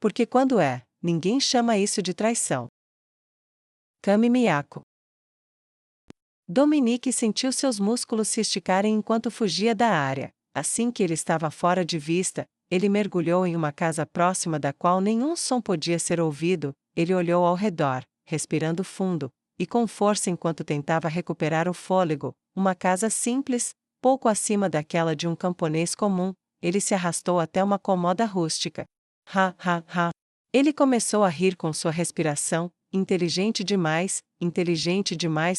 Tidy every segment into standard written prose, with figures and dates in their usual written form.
Porque quando ninguém chama isso de traição. Kami Miyako. Dominique sentiu seus músculos se esticarem enquanto fugia da área. Assim que ele estava fora de vista, ele mergulhou em uma casa próxima da qual nenhum som podia ser ouvido. Ele olhou ao redor, respirando fundo, e com força enquanto tentava recuperar o fôlego. Uma casa simples, pouco acima daquela de um camponês comum. Ele se arrastou até uma comoda rústica. Ha, ha, ha. Ele começou a rir com sua respiração, inteligente demais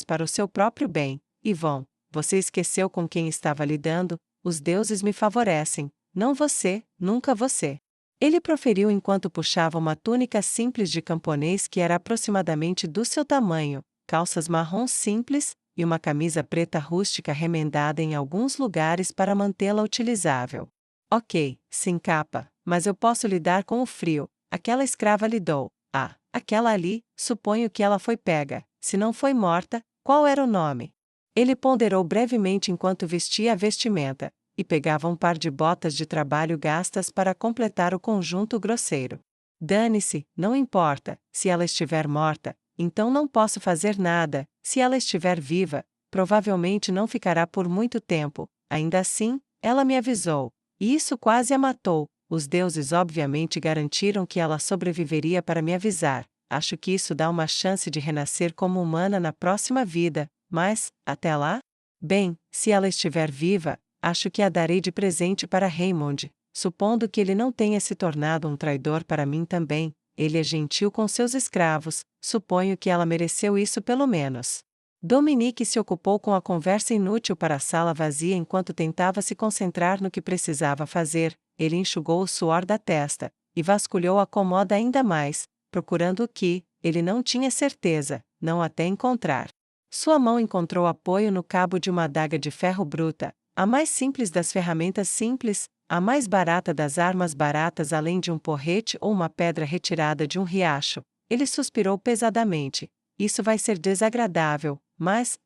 para o seu próprio bem. Yvonne, você esqueceu com quem estava lidando? Os deuses me favorecem, não você, nunca você. Ele proferiu enquanto puxava uma túnica simples de camponês que era aproximadamente do seu tamanho, calças marrons simples, e uma camisa preta rústica remendada em alguns lugares para mantê-la utilizável. Ok, sem capa, mas eu posso lidar com o frio. Aquela escrava lidou. Ah, aquela ali, suponho que ela foi pega. Se não foi morta, qual era o nome? Ele ponderou brevemente enquanto vestia a vestimenta, e pegava um par de botas de trabalho gastas para completar o conjunto grosseiro. Dane-se, não importa, se ela estiver morta, então não posso fazer nada. Se ela estiver viva, provavelmente não ficará por muito tempo. Ainda assim, ela me avisou, e isso quase a matou. Os deuses obviamente garantiram que ela sobreviveria para me avisar. Acho que isso dá uma chance de renascer como humana na próxima vida, mas, até lá? Bem, se ela estiver viva, acho que a darei de presente para Raymond, supondo que ele não tenha se tornado um traidor para mim também. Ele é gentil com seus escravos, suponho que ela mereceu isso pelo menos. Dominique se ocupou com a conversa inútil para a sala vazia enquanto tentava se concentrar no que precisava fazer. Ele enxugou o suor da testa, e vasculhou a comoda ainda mais, procurando o que, ele não tinha certeza, não até encontrar. Sua mão encontrou apoio no cabo de uma adaga de ferro bruta, a mais simples das ferramentas simples, a mais barata das armas baratas além de um porrete ou uma pedra retirada de um riacho. Ele suspirou pesadamente. Isso vai ser desagradável, mas,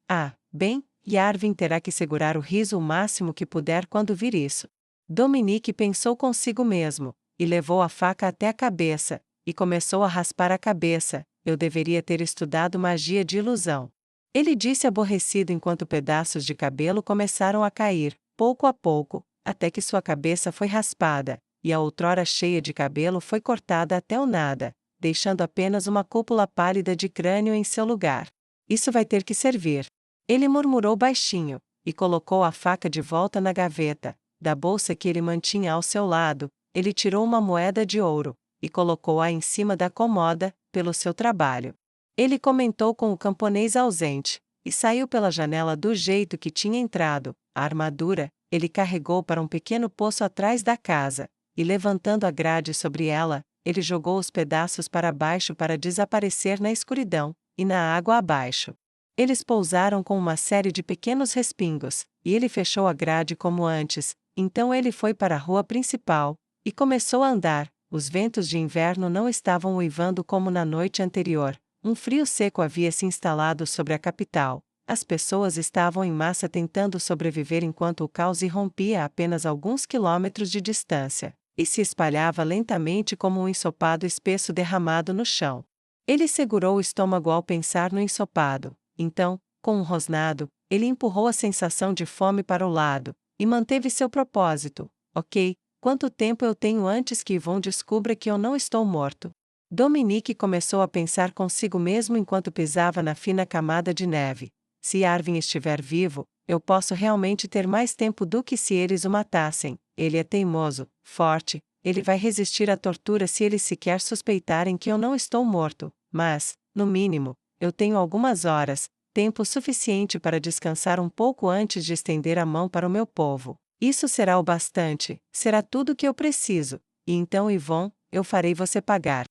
bem, Yarvin terá que segurar o riso o máximo que puder quando vir isso. Dominique pensou consigo mesmo, e levou a faca até a cabeça, e começou a raspar a cabeça. Eu deveria ter estudado magia de ilusão. Ele disse aborrecido enquanto pedaços de cabelo começaram a cair, pouco a pouco, até que sua cabeça foi raspada, e a outrora cheia de cabelo foi cortada até o nada, deixando apenas uma cúpula pálida de crânio em seu lugar. Isso vai ter que servir. Ele murmurou baixinho, e colocou a faca de volta na gaveta. Da bolsa que ele mantinha ao seu lado, ele tirou uma moeda de ouro, e colocou-a em cima da comoda, pelo seu trabalho. Ele comentou com o camponês ausente, e saiu pela janela do jeito que tinha entrado. A armadura, ele carregou para um pequeno poço atrás da casa, e levantando a grade sobre ela, ele jogou os pedaços para baixo para desaparecer na escuridão, e na água abaixo. Eles pousaram com uma série de pequenos respingos, e ele fechou a grade como antes. Então ele foi para a rua principal, e começou a andar. Os ventos de inverno não estavam uivando como na noite anterior. Um frio seco havia se instalado sobre a capital. As pessoas estavam em massa tentando sobreviver enquanto o caos irrompia a apenas alguns quilômetros de distância, e se espalhava lentamente como um ensopado espesso derramado no chão. Ele segurou o estômago ao pensar no ensopado. Então, com um rosnado, ele empurrou a sensação de fome para o lado, e manteve seu propósito. Ok, quanto tempo eu tenho antes que Yvonne descubra que eu não estou morto? Dominique começou a pensar consigo mesmo enquanto pisava na fina camada de neve. Se Arvin estiver vivo, eu posso realmente ter mais tempo do que se eles o matassem. Ele é teimoso, forte, ele vai resistir à tortura se eles sequer suspeitarem que eu não estou morto, mas, no mínimo, eu tenho algumas horas, tempo suficiente para descansar um pouco antes de estender a mão para o meu povo. Isso será o bastante, será tudo o que eu preciso. E então, Yvonne, eu farei você pagar.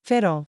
Feron.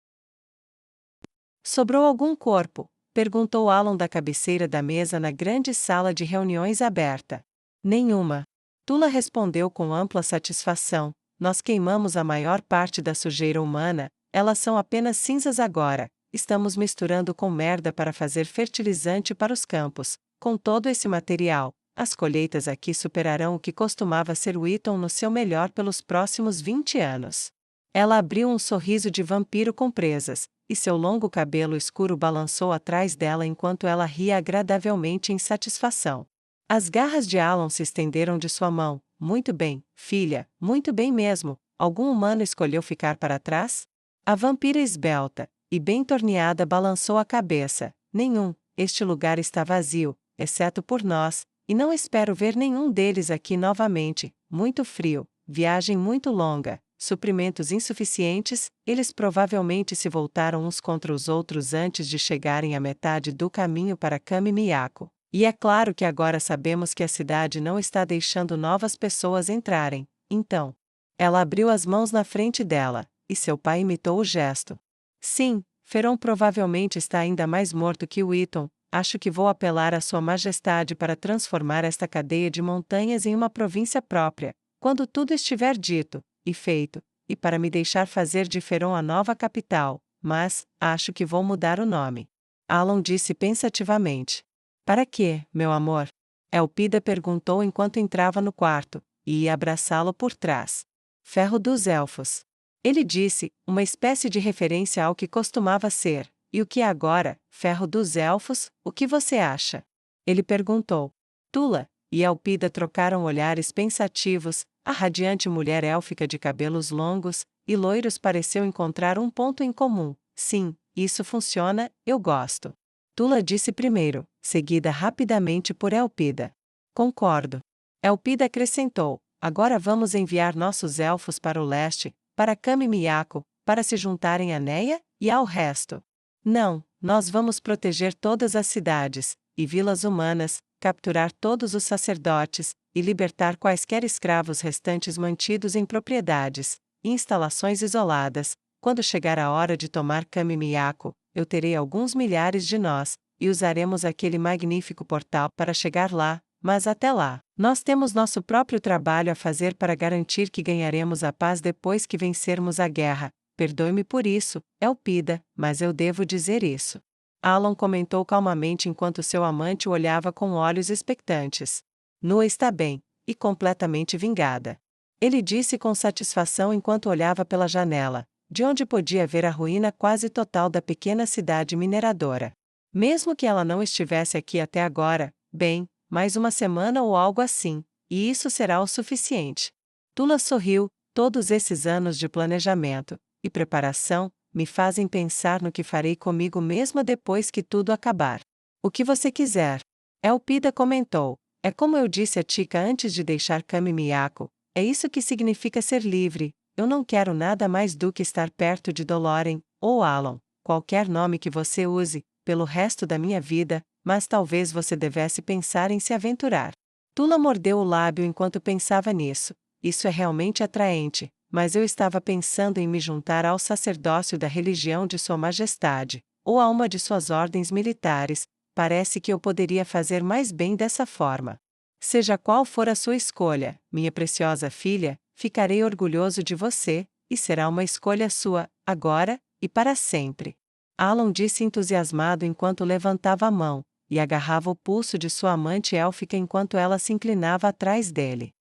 Sobrou algum corpo? Perguntou Alan da cabeceira da mesa na grande sala de reuniões aberta. Nenhuma. Tula respondeu com ampla satisfação. Nós queimamos a maior parte da sujeira humana, elas são apenas cinzas agora. Estamos misturando com merda para fazer fertilizante para os campos. Com todo esse material, as colheitas aqui superarão o que costumava ser Wheaton no seu melhor pelos próximos 20 anos. Ela abriu um sorriso de vampiro com presas, e seu longo cabelo escuro balançou atrás dela enquanto ela ria agradavelmente em satisfação. As garras de Alan se estenderam de sua mão. Muito bem, filha, muito bem mesmo. Algum humano escolheu ficar para trás? A vampira esbelta e bem torneada balançou a cabeça. Nenhum, este lugar está vazio, exceto por nós, e não espero ver nenhum deles aqui novamente. Muito frio, viagem muito longa, suprimentos insuficientes, eles provavelmente se voltaram uns contra os outros antes de chegarem à metade do caminho para Kami-Miyako. E é claro que agora sabemos que a cidade não está deixando novas pessoas entrarem, então. Ela abriu as mãos na frente dela, e seu pai imitou o gesto. Sim, Feron provavelmente está ainda mais morto que Wheaton. Acho que vou apelar à Sua Majestade para transformar esta cadeia de montanhas em uma província própria, quando tudo estiver dito e feito, e para me deixar fazer de Feron a nova capital, mas, acho que vou mudar o nome. Alan disse pensativamente. Para quê, meu amor? Elpida perguntou enquanto entrava no quarto, e ia abraçá-lo por trás. Ferro dos Elfos. Ele disse, uma espécie de referência ao que costumava ser. E o que é agora, Ferro dos Elfos, o que você acha? Ele perguntou. Tula e Elpida trocaram olhares pensativos. A radiante mulher élfica de cabelos longos e loiros pareceu encontrar um ponto em comum. Sim, isso funciona, eu gosto. Tula disse primeiro, seguida rapidamente por Elpida. Concordo. Elpida acrescentou, agora vamos enviar nossos elfos para o leste, para Kami-Miyako, para se juntarem a Neia e ao resto. Não, nós vamos proteger todas as cidades e vilas humanas, capturar todos os sacerdotes, e libertar quaisquer escravos restantes mantidos em propriedades e instalações isoladas. Quando chegar a hora de tomar Kami-Miyako, eu terei alguns milhares de nós, e usaremos aquele magnífico portal para chegar lá, mas até lá, nós temos nosso próprio trabalho a fazer para garantir que ganharemos a paz depois que vencermos a guerra. Perdoe-me por isso, Elpida, mas eu devo dizer isso. Alan comentou calmamente enquanto seu amante o olhava com olhos expectantes. Nua está bem, e completamente vingada. Ele disse com satisfação enquanto olhava pela janela, de onde podia ver a ruína quase total da pequena cidade mineradora. Mesmo que ela não estivesse aqui até agora, bem, mais uma semana ou algo assim, e isso será o suficiente. Tula sorriu. Todos esses anos de planejamento e preparação me fazem pensar no que farei comigo mesma depois que tudo acabar. O que você quiser. Elpida comentou. É como eu disse a Tika antes de deixar Kami-Miyako, é isso que significa ser livre. Eu não quero nada mais do que estar perto de Doloren, ou Alan, qualquer nome que você use, pelo resto da minha vida, mas talvez você devesse pensar em se aventurar. Tula mordeu o lábio enquanto pensava nisso. Isso é realmente atraente, mas eu estava pensando em me juntar ao sacerdócio da religião de Sua Majestade, ou a uma de suas ordens militares. Parece que eu poderia fazer mais bem dessa forma. Seja qual for a sua escolha, minha preciosa filha, ficarei orgulhoso de você, e será uma escolha sua, agora e para sempre. Alan disse entusiasmado enquanto levantava a mão, e agarrava o pulso de sua amante élfica enquanto ela se inclinava atrás dele.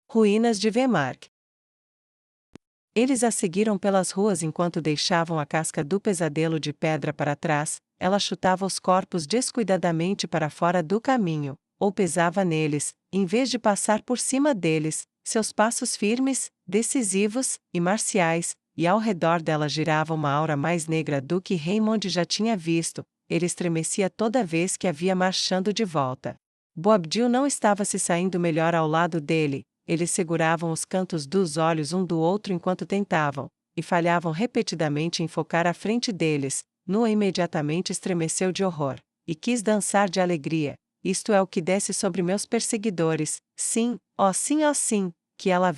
Ruínas de Vemark. Eles a seguiram pelas ruas enquanto deixavam a casca do pesadelo de pedra para trás. Ela chutava os corpos descuidadamente para fora do caminho, ou pisava neles, em vez de passar por cima deles. Seus passos firmes, decisivos e marciais, e ao redor dela girava uma aura mais negra do que Raymond já tinha visto. Ele estremecia toda vez que a via marchando de volta. Boabdil não estava se saindo melhor ao lado dele. Eles seguravam os cantos dos olhos um do outro enquanto tentavam, e falhavam repetidamente em focar à frente deles. Nua imediatamente estremeceu de horror, e quis dançar de alegria. Isto é o que desce sobre meus perseguidores. Sim, ó sim, que ela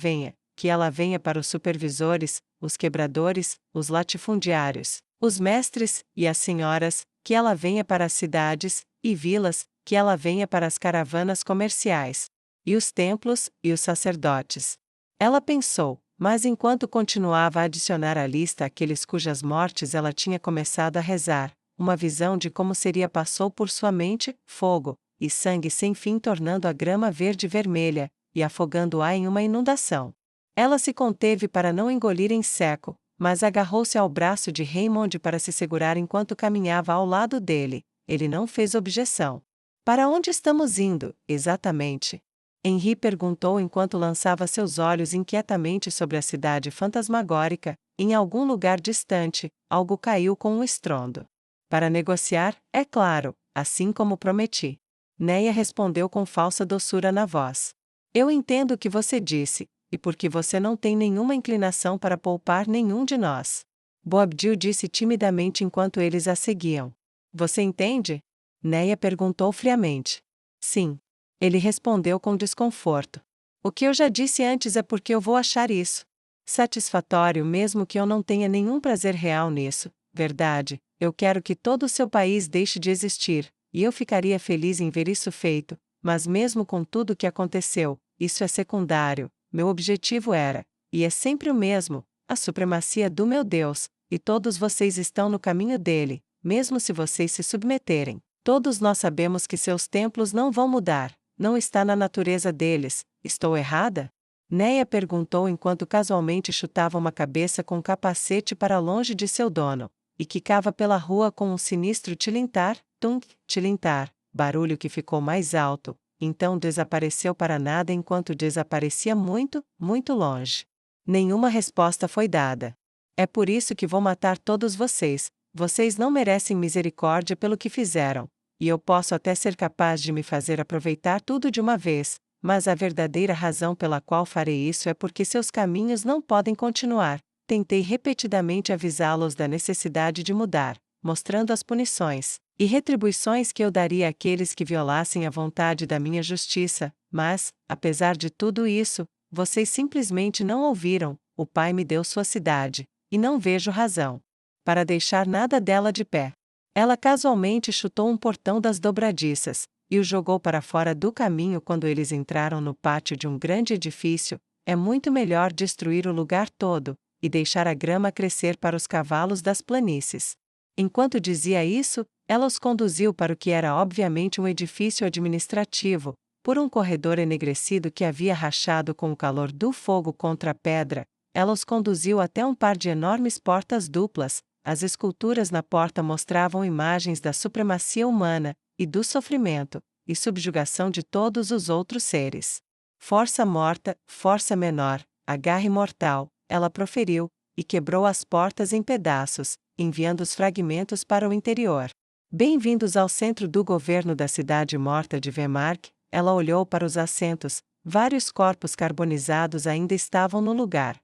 venha para os supervisores, os quebradores, os latifundiários, os mestres e as senhoras, que ela venha para as cidades e vilas, que ela venha para as caravanas comerciais, e os templos e os sacerdotes. Ela pensou, mas enquanto continuava a adicionar à lista aqueles cujas mortes ela tinha começado a rezar, uma visão de como seria passou por sua mente, fogo e sangue sem fim tornando a grama verde vermelha, e afogando-a em uma inundação. Ela se conteve para não engolir em seco, mas agarrou-se ao braço de Raymond para se segurar enquanto caminhava ao lado dele. Ele não fez objeção. Para onde estamos indo, exatamente? Henri perguntou enquanto lançava seus olhos inquietamente sobre a cidade fantasmagórica. Em algum lugar distante, algo caiu com um estrondo. Para negociar, é claro, assim como prometi. Neia respondeu com falsa doçura na voz. Eu entendo o que você disse, e porque você não tem nenhuma inclinação para poupar nenhum de nós. Boabdil disse timidamente enquanto eles a seguiam. Você entende? Neia perguntou friamente. Sim. Ele respondeu com desconforto. O que eu já disse antes é porque eu vou achar isso satisfatório mesmo que eu não tenha nenhum prazer real nisso. Verdade, eu quero que todo o seu país deixe de existir, e eu ficaria feliz em ver isso feito, mas mesmo com tudo o que aconteceu, isso é secundário. Meu objetivo era, e é sempre o mesmo, a supremacia do meu Deus, e todos vocês estão no caminho dele, mesmo se vocês se submeterem. Todos nós sabemos que seus templos não vão mudar, não está na natureza deles. Estou errada? Neia perguntou enquanto casualmente chutava uma cabeça com um capacete para longe de seu dono, e quicava pela rua com um sinistro tilintar, tunk, tilintar, barulho que ficou mais alto, então desapareceu para nada enquanto desaparecia muito, muito longe. Nenhuma resposta foi dada. É por isso que vou matar todos vocês. Vocês não merecem misericórdia pelo que fizeram, e eu posso até ser capaz de me fazer aproveitar tudo de uma vez. Mas a verdadeira razão pela qual farei isso é porque seus caminhos não podem continuar. Tentei repetidamente avisá-los da necessidade de mudar, mostrando as punições e retribuições que eu daria àqueles que violassem a vontade da minha justiça, mas, apesar de tudo isso, vocês simplesmente não ouviram. O Pai me deu sua cidade, e não vejo razão para deixar nada dela de pé. Ela casualmente chutou um portão das dobradiças e o jogou para fora do caminho quando eles entraram no pátio de um grande edifício. É muito melhor destruir o lugar todo e deixar a grama crescer para os cavalos das planícies. Enquanto dizia isso, ela os conduziu para o que era obviamente um edifício administrativo, por um corredor enegrecido que havia rachado com o calor do fogo contra a pedra. Ela os conduziu até um par de enormes portas duplas. As esculturas na porta mostravam imagens da supremacia humana e do sofrimento e subjugação de todos os outros seres. Força morta, força menor, agarre mortal, ela proferiu, e quebrou as portas em pedaços, enviando os fragmentos para o interior. Bem-vindos ao centro do governo da cidade morta de Wemark. Ela olhou para os assentos. Vários corpos carbonizados ainda estavam no lugar.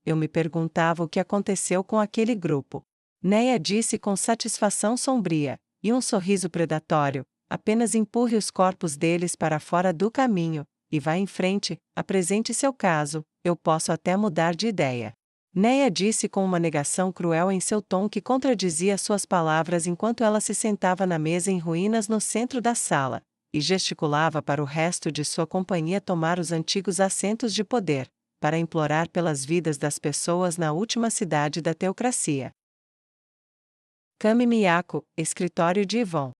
Eu me perguntava o que aconteceu com aquele grupo. Neia disse com satisfação sombria, e um sorriso predatório. Apenas empurre os corpos deles para fora do caminho, e vá em frente, apresente seu caso, eu posso até mudar de ideia. Neia disse com uma negação cruel em seu tom que contradizia suas palavras enquanto ela se sentava na mesa em ruínas no centro da sala, e gesticulava para o resto de sua companhia tomar os antigos assentos de poder, para implorar pelas vidas das pessoas na última cidade da teocracia. Kami Miyako, escritório de Yvonne.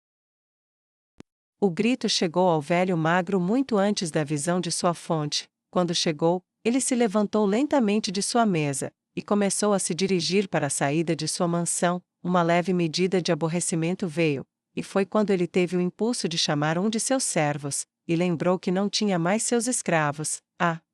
O grito chegou ao velho magro muito antes da visão de sua fonte. Quando chegou, ele se levantou lentamente de sua mesa, e começou a se dirigir para a saída de sua mansão. Uma leve medida de aborrecimento veio, e foi quando ele teve o impulso de chamar um de seus servos, e lembrou que não tinha mais seus escravos.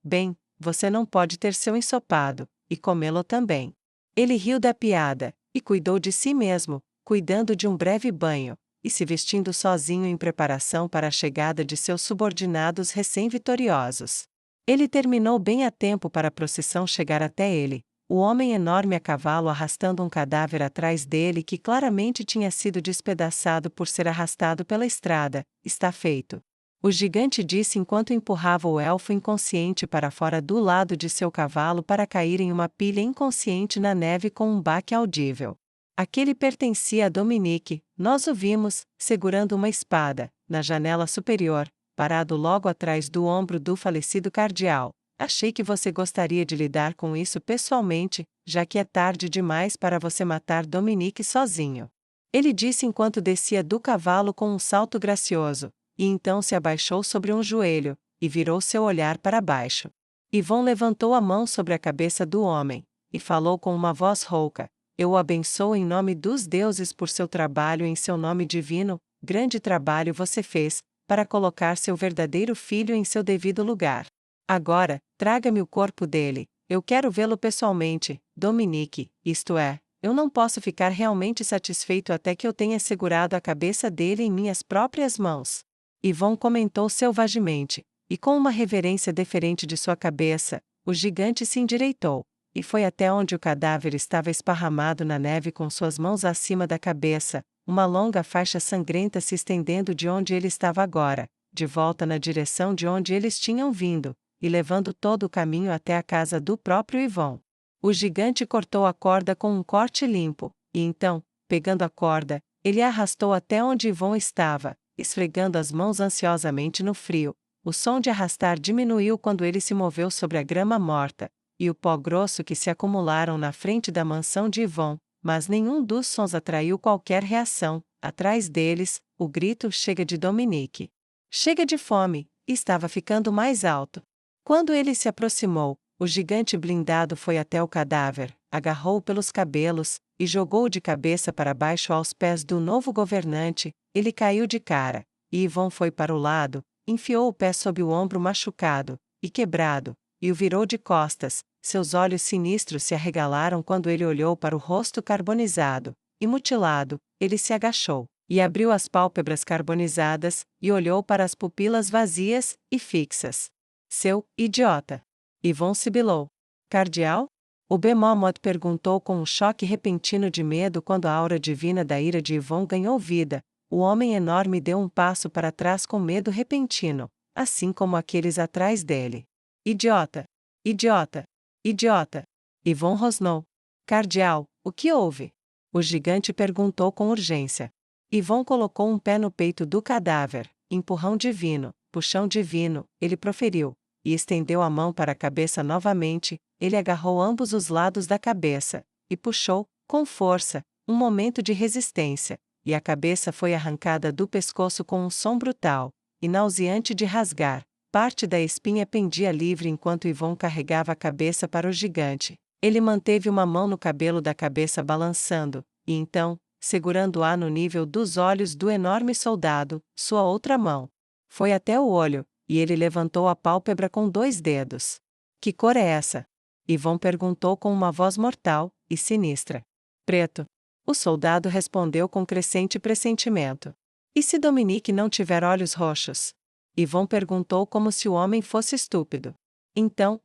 Bem, você não pode ter seu ensopado, e comê-lo também. Ele riu da piada, e cuidou de si mesmo, cuidando de um breve banho, e se vestindo sozinho em preparação para a chegada de seus subordinados recém-vitoriosos. Ele terminou bem a tempo para a procissão chegar até ele, o homem enorme a cavalo arrastando um cadáver atrás dele que claramente tinha sido despedaçado por ser arrastado pela estrada. Está feito. O gigante disse enquanto empurrava o elfo inconsciente para fora do lado de seu cavalo para cair em uma pilha inconsciente na neve com um baque audível. Aquele pertencia a Dominique. Nós o vimos, segurando uma espada, na janela superior, parado logo atrás do ombro do falecido cardeal. Achei que você gostaria de lidar com isso pessoalmente, já que é tarde demais para você matar Dominique sozinho. Ele disse enquanto descia do cavalo com um salto gracioso. E então se abaixou sobre um joelho, e virou seu olhar para baixo. Ivon levantou a mão sobre a cabeça do homem, e falou com uma voz rouca: Eu o abençoo em nome dos deuses por seu trabalho em seu nome divino, grande trabalho você fez, para colocar seu verdadeiro filho em seu devido lugar. Agora, traga-me o corpo dele, eu quero vê-lo pessoalmente, Dominique, isto é, eu não posso ficar realmente satisfeito até que eu tenha segurado a cabeça dele em minhas próprias mãos. Ivon comentou selvagemente, e com uma reverência deferente de sua cabeça, o gigante se endireitou, e foi até onde o cadáver estava esparramado na neve com suas mãos acima da cabeça, uma longa faixa sangrenta se estendendo de onde ele estava agora, de volta na direção de onde eles tinham vindo, e levando todo o caminho até a casa do próprio Ivon. O gigante cortou a corda com um corte limpo, e então, pegando a corda, ele a arrastou até onde Ivon estava, esfregando as mãos ansiosamente no frio. O som de arrastar diminuiu quando ele se moveu sobre a grama morta, e o pó grosso que se acumularam na frente da mansão de Ivon, mas nenhum dos sons atraiu qualquer reação. Atrás deles, o grito "Chega de Dominique! Chega de fome!" estava ficando mais alto. Quando ele se aproximou, o gigante blindado foi até o cadáver, agarrou-o pelos cabelos, e jogou-o de cabeça para baixo aos pés do novo governante. Ele caiu de cara, e Ivon foi para o lado, enfiou o pé sob o ombro machucado e quebrado, e o virou de costas. Seus olhos sinistros se arregalaram quando ele olhou para o rosto carbonizado e mutilado. Ele se agachou, e abriu as pálpebras carbonizadas, e olhou para as pupilas vazias e fixas. Seu idiota! Ivon sibilou. Cardeal? O Bemomoth perguntou com um choque repentino de medo quando a aura divina da ira de Ivon ganhou vida. O homem enorme deu um passo para trás com medo repentino, assim como aqueles atrás dele. Idiota! Idiota! Idiota! Ivon rosnou. Cardeal, o que houve? O gigante perguntou com urgência. Ivon colocou um pé no peito do cadáver. Empurrão divino, puxão divino, ele proferiu, e estendeu a mão para a cabeça novamente. Ele agarrou ambos os lados da cabeça, e puxou, com força, um momento de resistência, e a cabeça foi arrancada do pescoço com um som brutal e nauseante de rasgar. Parte da espinha pendia livre enquanto Ivon carregava a cabeça para o gigante. Ele manteve uma mão no cabelo da cabeça balançando, e então, segurando-a no nível dos olhos do enorme soldado, sua outra mão foi até o olho, e ele levantou a pálpebra com 2 dedos. Que cor é essa? Ivon perguntou com uma voz mortal e sinistra. Preto. O soldado respondeu com crescente pressentimento. E se Dominique não tiver olhos roxos? Ivon perguntou como se o homem fosse estúpido. Então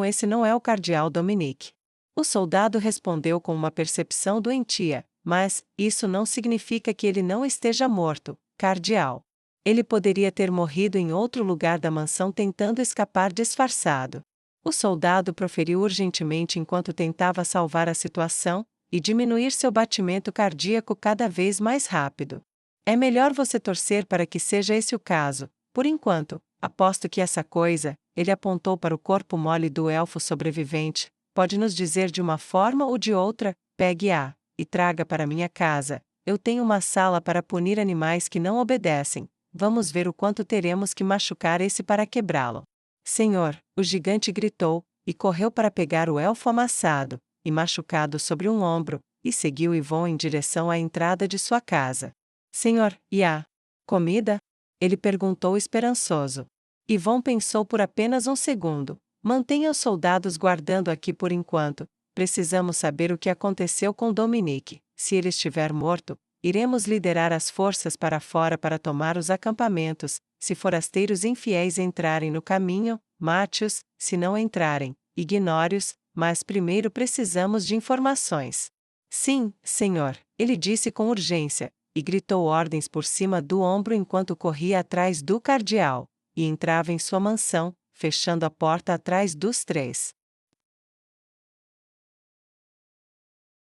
esse não é o cardeal Dominique. O soldado respondeu com uma percepção doentia, mas isso não significa que ele não esteja morto, cardeal. Ele poderia ter morrido em outro lugar da mansão tentando escapar disfarçado. O soldado proferiu urgentemente enquanto tentava salvar a situação e diminuir seu batimento cardíaco cada vez mais rápido. É melhor você torcer para que seja esse o caso. Por enquanto, aposto que essa coisa, ele apontou para o corpo mole do elfo sobrevivente, pode nos dizer de uma forma ou de outra: pegue-a e traga para minha casa. Eu tenho uma sala para punir animais que não obedecem. Vamos ver o quanto teremos que machucar esse para quebrá-lo. Senhor, o gigante gritou, e correu para pegar o elfo amassado e machucado sobre um ombro, e seguiu Ivon em direção à entrada de sua casa. Senhor, e a comida? Ele perguntou esperançoso. Ivon pensou por apenas um segundo. Mantenha os soldados guardando aqui por enquanto. Precisamos saber o que aconteceu com Dominique. Se ele estiver morto, iremos liderar as forças para fora para tomar os acampamentos. Se forasteiros infiéis entrarem no caminho, mate-os. Se não entrarem, ignore-os. Mas primeiro precisamos de informações. Sim, senhor, ele disse com urgência, e gritou ordens por cima do ombro enquanto corria atrás do cardeal, e entrava em sua mansão, fechando a porta atrás dos 3.